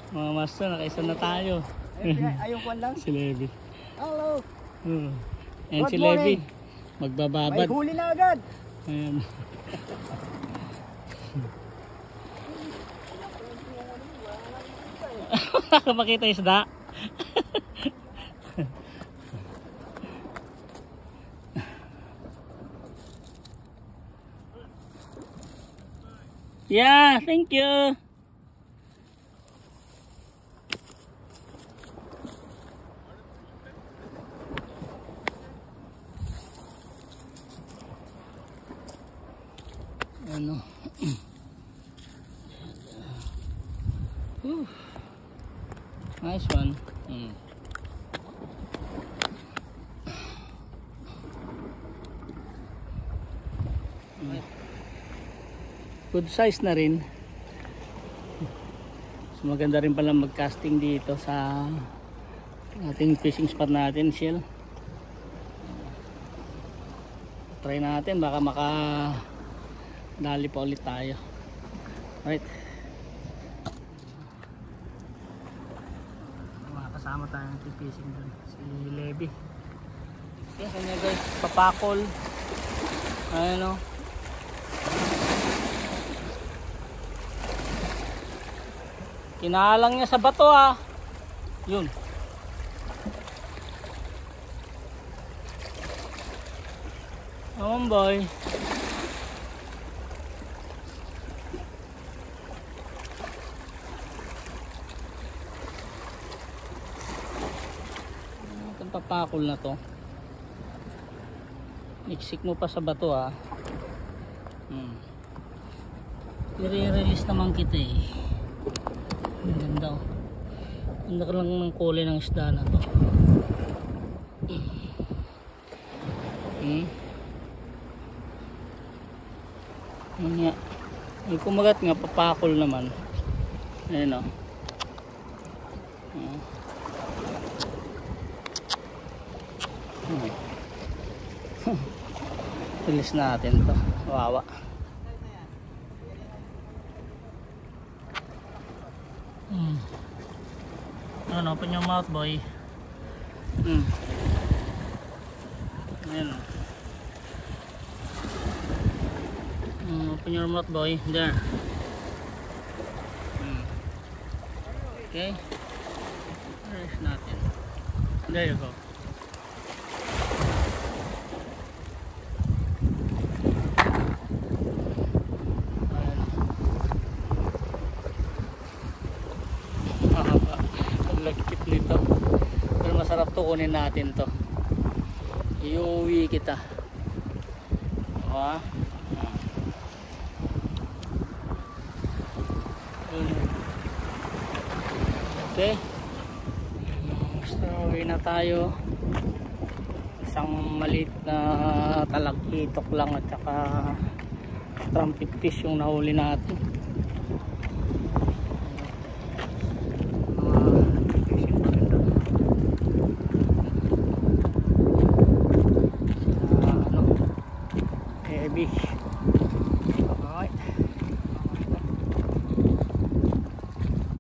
Mga master, nakaisa na tayo. Ayun ko lang. Si Levi. Hello. Ayan Good si Levi. morning. Magbababad. May huli na agad. Ayan. Makita yung isda. Yeah, thank you. Ano? Nice one. Good size na rin. So, maganda rin pala mag-casting dito sa ating fishing spot natin, Shell. Try natin, baka dali pa ulit tayo. Right. Mga kasama tayo ng fishing doon. Si Levi. Yes, kanya guys, papakol. Ayan o. Kinalang niya sa bato ah. Yun. Oh boy. Itong papakol na to. Iksik mo pa sa bato ah. I-release naman kita eh. Ang ganda oh. Ganda ka lang ng kulay ng isda na to. Nga. Yung kumagat nga papakol naman. Ayan o. Release natin to. Wawa. Ano, open your mouth boy. Ayan o. Open your mouth boy. There. Okay. Release natin. There you go. Lagkit nito. Pero masarap to, kunin natin to. Iuwi kita. Okay. So, uwi na tayo. Isang maliit na talagkitok lang at saka trumpet fish yung nahuli natin.